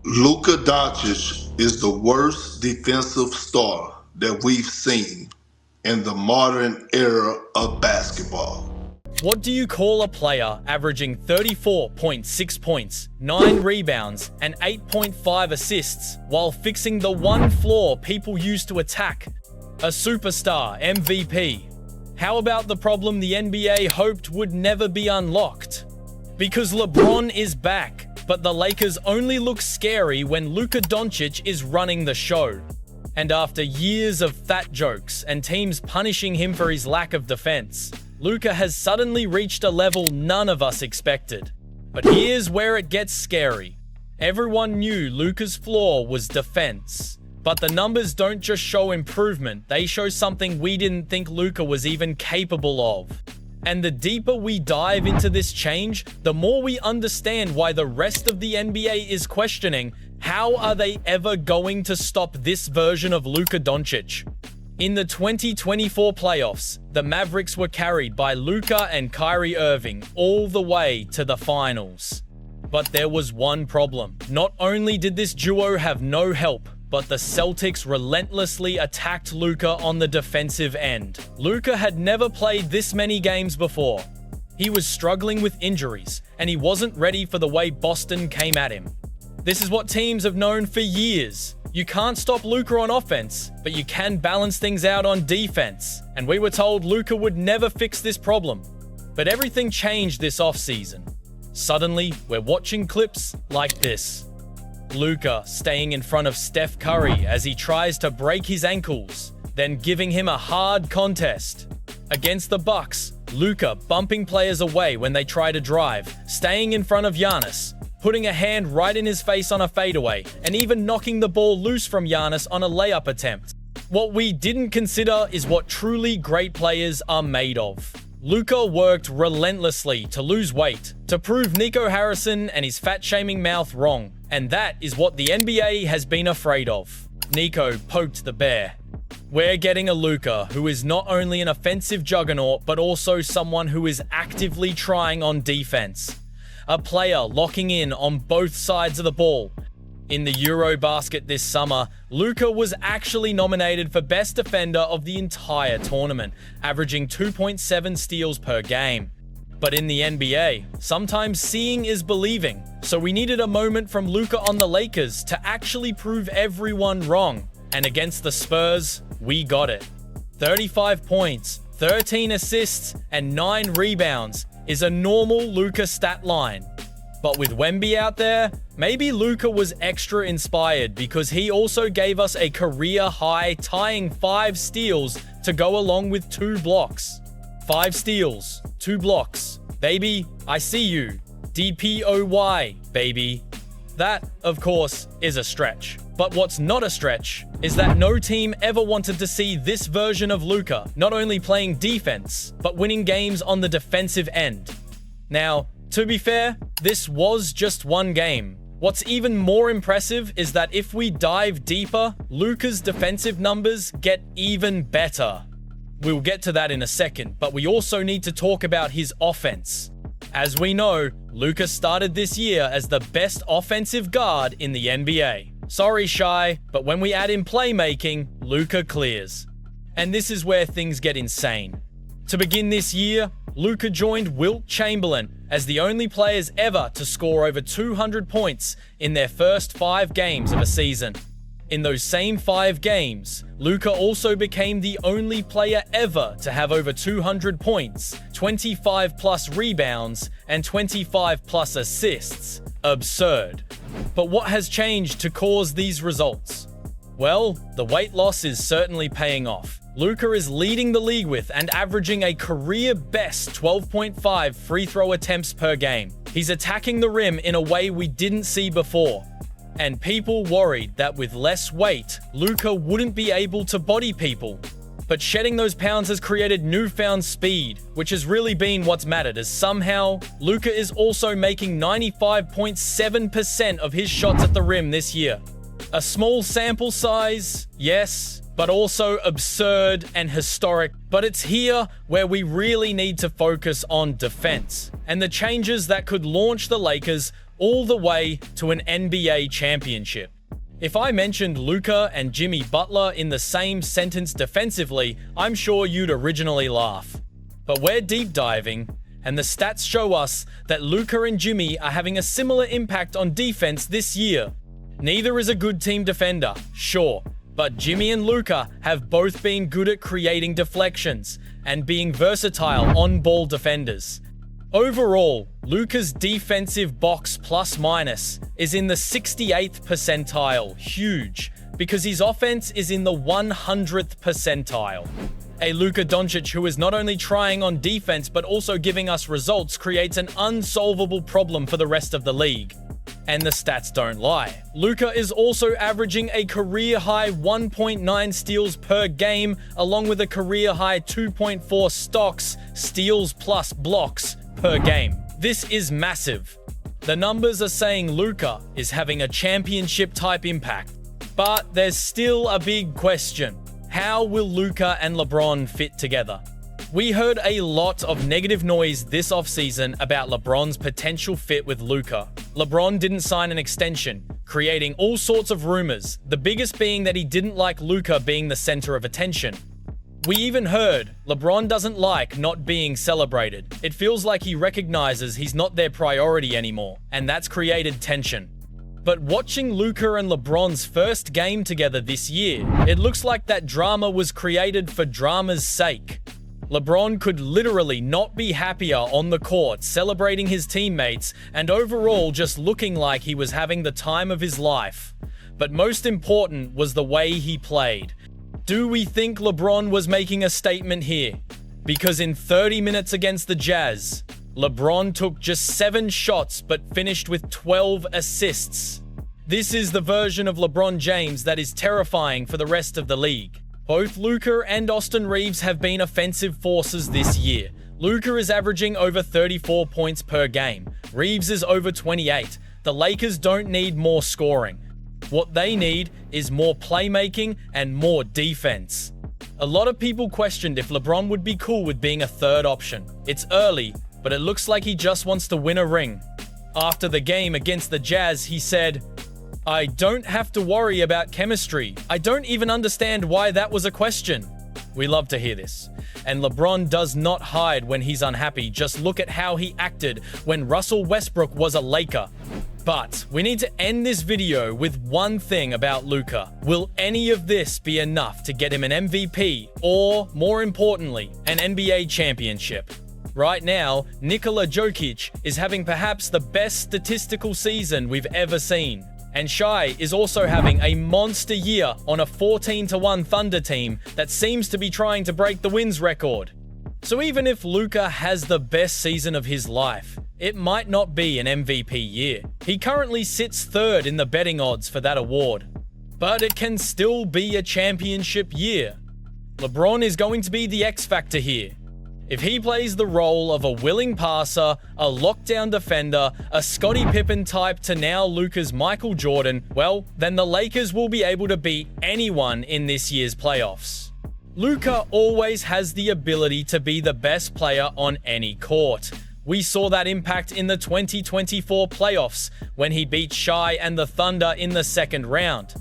Luka Doncic is the worst defensive star that we've seen in the modern era of basketball. What do you call a player averaging 34.6 points, 9 rebounds, and 8.5 assists while fixing the one flaw people use to attack? A superstar MVP. How about the problem the NBA hoped would never be unlocked? Because LeBron is back, but the Lakers only look scary when Luka Doncic is running the show. And after years of fat jokes and teams punishing him for his lack of defense, Luka has suddenly reached a level none of us expected. But here's where it gets scary. Everyone knew Luka's flaw was defense. But the numbers don't just show improvement, they show something we didn't think Luka was even capable of. And the deeper we dive into this change, the more we understand why the rest of the NBA is questioning how are they ever going to stop this version of Luka Doncic. In the 2024 playoffs, the Mavericks were carried by Luka and Kyrie Irving all the way to the finals. But there was one problem. Not only did this duo have no help, but the Celtics relentlessly attacked Luka on the defensive end. Luka had never played this many games before. He was struggling with injuries, and he wasn't ready for the way Boston came at him. This is what teams have known for years. You can't stop Luka on offense, but you can balance things out on defense. And we were told Luka would never fix this problem. But everything changed this offseason. Suddenly, we're watching clips like this. Luka staying in front of Steph Curry as he tries to break his ankles, then giving him a hard contest. Against the Bucks, Luka bumping players away when they try to drive, staying in front of Giannis, putting a hand right in his face on a fadeaway, and even knocking the ball loose from Giannis on a layup attempt. What we didn't consider is what truly great players are made of. Luka worked relentlessly to lose weight, to prove Nico Harrison and his fat-shaming mouth wrong, and that is what the NBA has been afraid of. Nico poked the bear. We're getting a Luka who is not only an offensive juggernaut, but also someone who is actively trying on defense. A player locking in on both sides of the ball. In the Eurobasket this summer, Luka was actually nominated for Best Defender of the entire tournament, averaging 2.7 steals per game. But in the NBA, sometimes seeing is believing, so we needed a moment from Luka on the Lakers to actually prove everyone wrong. And against the Spurs, we got it. 35 points, 13 assists, and 9 rebounds is a normal Luka stat line. But with Wemby out there, maybe Luka was extra inspired because he also gave us a career-high tying 5 steals to go along with 2 blocks. 5 steals, 2 blocks. Baby, I see you. DPOY, baby. That, of course, is a stretch. But what's not a stretch is that no team ever wanted to see this version of Luka not only playing defense, but winning games on the defensive end. Now, to be fair, this was just one game. What's even more impressive is that if we dive deeper, Luka's defensive numbers get even better. We'll get to that in a second, but we also need to talk about his offense. As we know, Luka started this year as the best offensive guard in the NBA. Sorry, Shy, but when we add in playmaking, Luka clears. And this is where things get insane. To begin this year, Luka joined Wilt Chamberlain as the only players ever to score over 200 points in their first 5 games of a season. In those same 5 games, Luka also became the only player ever to have over 200 points, 25 plus rebounds, and 25 plus assists. Absurd. But what has changed to cause these results? Well, the weight loss is certainly paying off. Luka is leading the league with and averaging a career-best 12.5 free throw attempts per game. He's attacking the rim in a way we didn't see before. And people worried that with less weight, Luka wouldn't be able to body people. But shedding those pounds has created newfound speed, which has really been what's mattered, as somehow, Luka is also making 95.7% of his shots at the rim this year. A small sample size, yes, but also absurd and historic. But it's here where we really need to focus on defense, and the changes that could launch the Lakers all the way to an NBA championship. If I mentioned Luka and Jimmy Butler in the same sentence defensively, I'm sure you'd originally laugh. But we're deep diving, and the stats show us that Luka and Jimmy are having a similar impact on defense this year. Neither is a good team defender, sure, but Jimmy and Luka have both been good at creating deflections and being versatile on-ball defenders. Overall, Luka's defensive box plus-minus is in the 68th percentile, huge, because his offense is in the 100th percentile. A Luka Doncic who is not only trying on defense but also giving us results creates an unsolvable problem for the rest of the league. And the stats don't lie. Luka is also averaging a career-high 1.9 steals per game, along with a career-high 2.4 stocks, steals plus blocks, per game. This is massive. The numbers are saying Luka is having a championship-type impact. But there's still a big question. How will Luka and LeBron fit together? We heard a lot of negative noise this offseason about LeBron's potential fit with Luka. LeBron didn't sign an extension, creating all sorts of rumors, the biggest being that he didn't like Luka being the center of attention. We even heard LeBron doesn't like not being celebrated. It feels like he recognizes he's not their priority anymore, and that's created tension. But watching Luka and LeBron's first game together this year, it looks like that drama was created for drama's sake. LeBron could literally not be happier on the court, celebrating his teammates, and overall just looking like he was having the time of his life. But most important was the way he played. Do we think LeBron was making a statement here? Because in 30 minutes against the Jazz, LeBron took just 7 shots but finished with 12 assists. This is the version of LeBron James that is terrifying for the rest of the league. Both Luka and Austin Reeves have been offensive forces this year. Luka is averaging over 34 points per game. Reeves is over 28. The Lakers don't need more scoring. What they need is more playmaking and more defense. A lot of people questioned if LeBron would be cool with being a third option. It's early, but it looks like he just wants to win a ring. After the game against the Jazz, he said, "I don't have to worry about chemistry. I don't even understand why that was a question." We love to hear this. And LeBron does not hide when he's unhappy. Just look at how he acted when Russell Westbrook was a Laker. But we need to end this video with one thing about Luka. Will any of this be enough to get him an MVP or, more importantly, an NBA championship? Right now, Nikola Jokic is having perhaps the best statistical season we've ever seen. And Shai is also having a monster year on a 14-1 Thunder team that seems to be trying to break the wins record. So even if Luka has the best season of his life, it might not be an MVP year. He currently sits third in the betting odds for that award. But it can still be a championship year. LeBron is going to be the X factor here. If he plays the role of a willing passer, a lockdown defender, a Scottie Pippen type to now Luka's Michael Jordan, well, then the Lakers will be able to beat anyone in this year's playoffs. Luka always has the ability to be the best player on any court. We saw that impact in the 2024 playoffs when he beat Shai and the Thunder in the second round.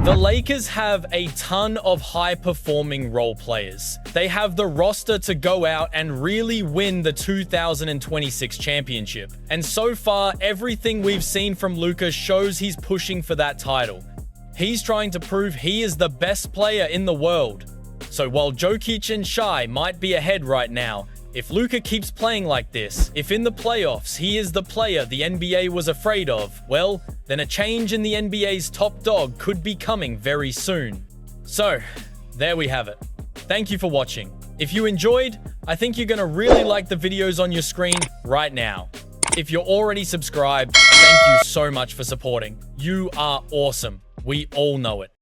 The Lakers have a ton of high-performing role players. They have the roster to go out and really win the 2026 championship. And so far, everything we've seen from Luka shows he's pushing for that title. He's trying to prove he is the best player in the world. So while Jokic and Shai might be ahead right now, if Luka keeps playing like this, if in the playoffs he is the player the NBA was afraid of, well, then a change in the NBA's top dog could be coming very soon. So, there we have it. Thank you for watching. If you enjoyed, I think you're gonna really like the videos on your screen right now. If you're already subscribed, thank you so much for supporting. You are awesome. We all know it.